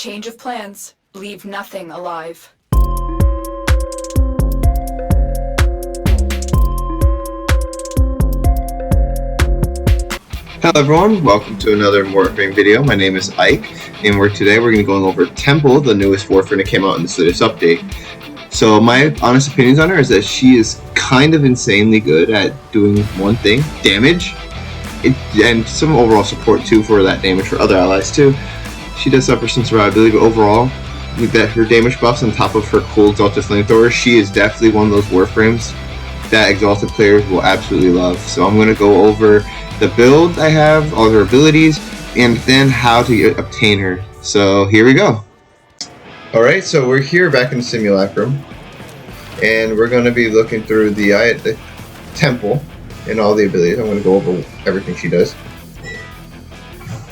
Change of plans. Leave nothing alive. Hello everyone, welcome to another Warframe video. My name is Ike, and today we're going to be going over Temple, the newest Warframe that came out in this latest update. So my honest opinions on her is that she is kind of insanely good at doing one thing, damage, and some overall support too for that damage for other allies too. She does suffer some survivability, but overall, with that her damage buffs on top of her cool Exalted Flamethrower, she is definitely one of those Warframes that Exalted players will absolutely love. So I'm going to go over the build I have, all her abilities, and then how to obtain her. So here we go. Alright, so we're here back in the Simulacrum, and we're going to be looking through the Temple and all the abilities. I'm going to go over everything she does.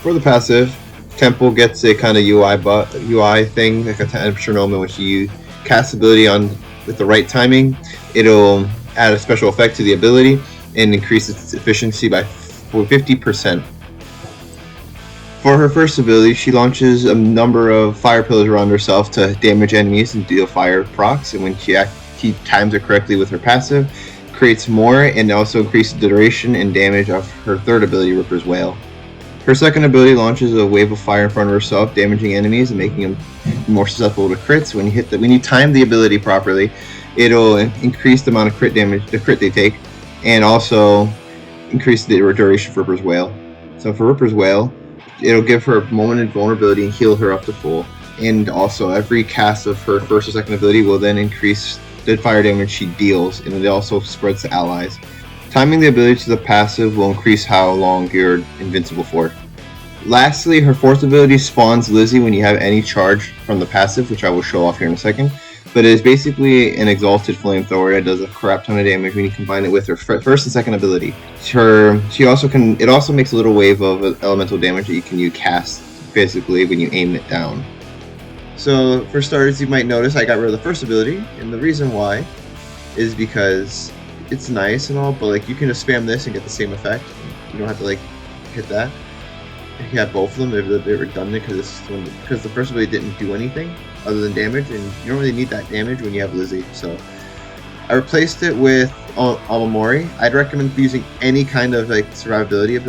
For the passive, Temple gets a kind of UI thing, like a temperature moment. When she casts ability on with the right timing, it'll add a special effect to the ability and increase its efficiency by 50%. For her first ability, she launches a number of fire pillars around herself to damage enemies and deal fire procs, and when she times it correctly with her passive, creates more and also increases the duration and damage of her third ability, Ripper's Wail. Her second ability launches a wave of fire in front of herself, damaging enemies and making them more susceptible to crits. When you time the ability properly, it'll increase the amount of crit damage, the crit they take, and also increase the duration for Ripper's Wail. So for Ripper's Wail, it'll give her a moment of vulnerability and heal her up to full. And also every cast of her first or second ability will then increase the fire damage she deals, and it also spreads to allies. Timing the ability to the passive will increase how long you're invincible for. Lastly, her fourth ability spawns Lizzie when you have any charge from the passive, which I will show off here in a second. But it is basically an Exalted Flamethrower that does a crap ton of damage when you combine it with her first and second ability. It also makes a little wave of elemental damage that you can cast basically when you aim it down. So for starters, you might notice I got rid of the first ability, and the reason why is because it's nice and all, but like you can just spam this and get the same effect. You don't have to like hit that. If you have both of them, they're redundant because the first ability didn't do anything other than damage, and you don't really need that damage when you have Lizzie. So I replaced it with Alamori. I'd recommend using any kind of like survivability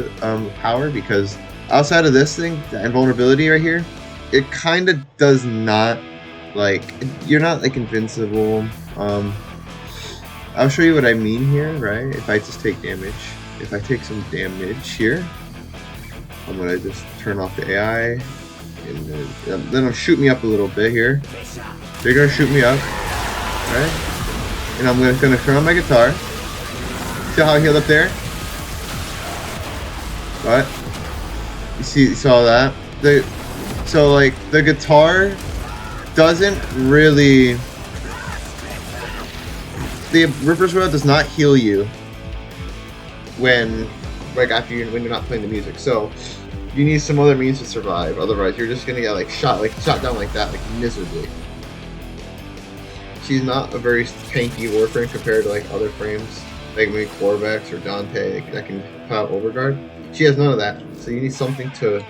power, because outside of this thing, the invulnerability right here, it kind of does not, like, you're not like invincible. I'll show you what I mean here, right? If I just take damage, if I take some damage here, I'm gonna just turn off the AI, and then it'll shoot me up a little bit here. They're gonna shoot me up, right? And I'm gonna turn on my guitar. See how I healed up there? What? You saw that? So like the guitar doesn't really. The Ripper's Wail does not heal you when you're not playing the music. So you need some other means to survive. Otherwise, you're just gonna get shot down like that, miserably. She's not a very tanky Warframe compared to other frames, like maybe Corvex or Dante that can put out Overguard. She has none of that. So you need something to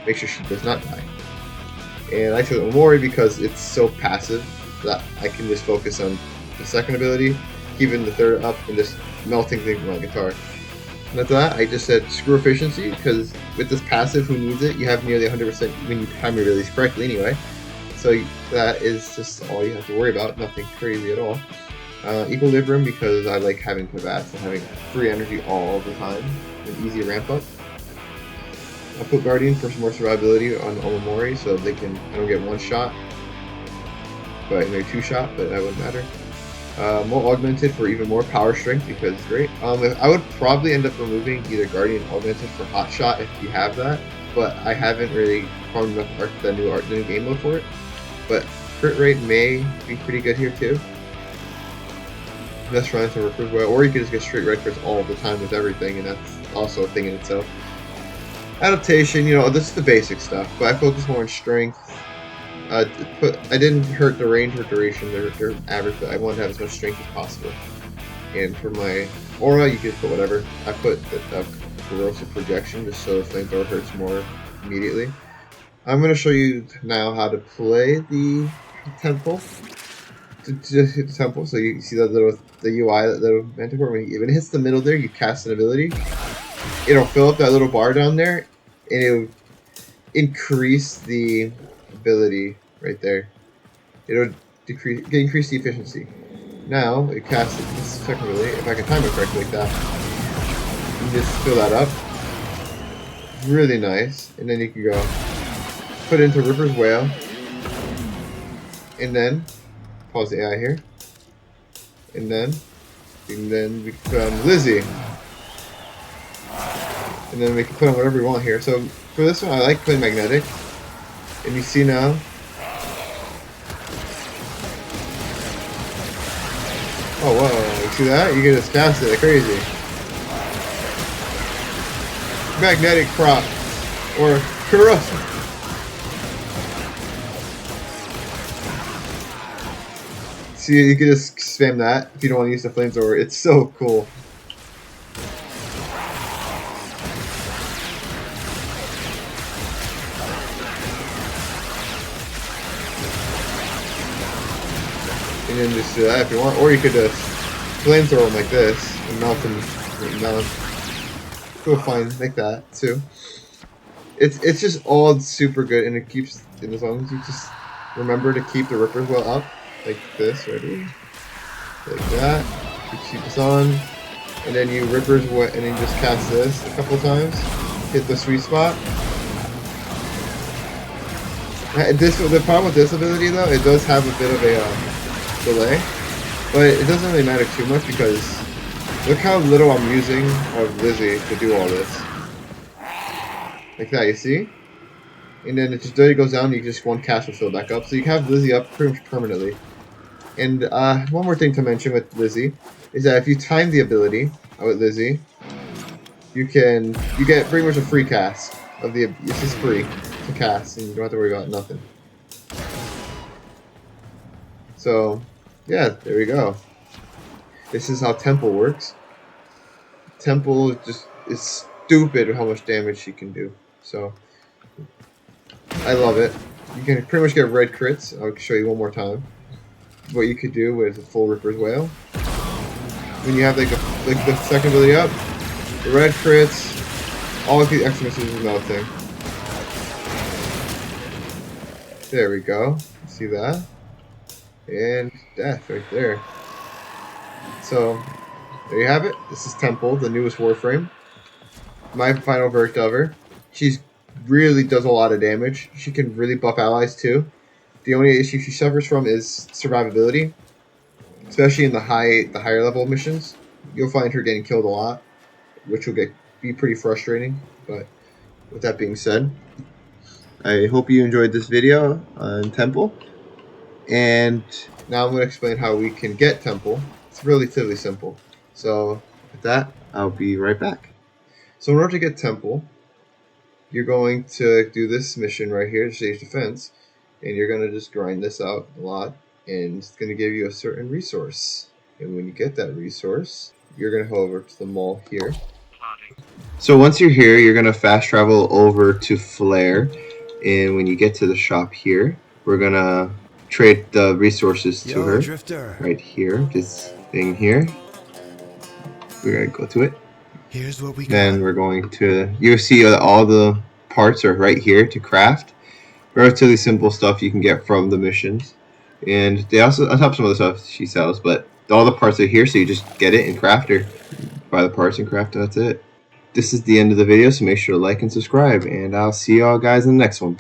make sure she does not die. And I chose Omori because it's so passive that I can just focus on the second ability, keeping the third up, and just melting things with my guitar. And after that, I just said screw efficiency, because with this passive, who needs it? You have nearly 100% when you time your release correctly anyway. So that is just all you have to worry about, nothing crazy at all. Equilibrium, because I like having Pavats and having free energy all the time, an easy ramp up. I put Guardian for some more survivability on Omori, so I don't get one shot, but maybe two shot, but that wouldn't matter. More augmented for even more power strength, because it's great. I would probably end up removing either Guardian augmented for hot shot if you have that, but I haven't really found enough the new game mode for it. But crit rate may be pretty good here too. That's running to Ripper's Wail, or you can just get straight red crits all the time with everything, and that's also a thing in itself. Adaptation, this is the basic stuff, but I focus more on strength. I didn't hurt the range or duration, they're average, but I wanted to have as much strength as possible. And for my aura, you can just put whatever. I put the corrosive projection just so the flamethrower hurts more immediately. I'm going to show you now how to play the temple. Just hit the temple, so you see that the UI, that little manticore. When it hits the middle there, you cast an ability. It'll fill up that little bar down there, and it'll increase the ability right there. It'll increase the efficiency. Now it casts this second ability. If I can time it correctly like that, you just fill that up. Really nice, and then you can go put it into Ripper's Whale, and then pause the AI here, and then we can put on Lizzie, and then we can put on whatever we want here. So for this one, I like putting magnetic, and you see now. Oh wow! You see that? You can just cast it like crazy. Magnetic prop or corrosive. See, you can just spam that if you don't want to use the flamethrower. It's so cool. And then just do that if you want, or you could just flamethrower them like this and melt them down. Cool, fine, like that too. It's just all super good, and it keeps, and as long as you just remember to keep the Ripper's Whale up like this, ready, like that. You keep this on, and then you Ripper's Whale, and then you just cast this a couple times. Hit the sweet spot. The problem with this ability though, it does have a bit of a delay, but it doesn't really matter too much because look how little I'm using of Lizzie to do all this. Like that, you see? And then it just goes down, you just one cast will fill back up. So you have Lizzie up pretty much permanently. And one more thing to mention with Lizzie is that if you time the ability with Lizzie, you get pretty much a free cast of the. This is free to cast, and you don't have to worry about nothing. So yeah, there we go. This is how Temple works. Temple just is stupid how much damage she can do. So I love it. You can pretty much get red crits. I'll show you one more time what you could do with a full Ripper's Whale. When you have like the second ability up, the red crits, all of the extra misses and melting. There we go. See that? And death right there. So there you have it. This is Temple, the newest Warframe. My final verdict of her. She's really does a lot of damage. She can really buff allies too. The only issue she suffers from is survivability, especially in the higher level missions. You'll find her getting killed a lot, which will be pretty frustrating. But with that being said, I hope you enjoyed this video on Temple. And now I'm going to explain how we can get Temple. It's relatively simple. So with that, I'll be right back. So in order to get Temple, you're going to do this mission right here, Stage Defense, and you're going to just grind this out a lot, and it's going to give you a certain resource. And when you get that resource, you're going to go over to the mall here. So once you're here, you're going to fast travel over to Flare, and when you get to the shop here, we're going to trade the resources to her. Drifter. Right here, this thing here. We're going to go to it. Here's what we got. Then we're going to, you'll see all the parts are right here to craft. Relatively simple stuff you can get from the missions. And they also, on top of some of the stuff she sells, but all the parts are here, so you just get it and craft her. Buy the parts and craft, and that's it. This is the end of the video, so make sure to like and subscribe, and I'll see y'all guys in the next one.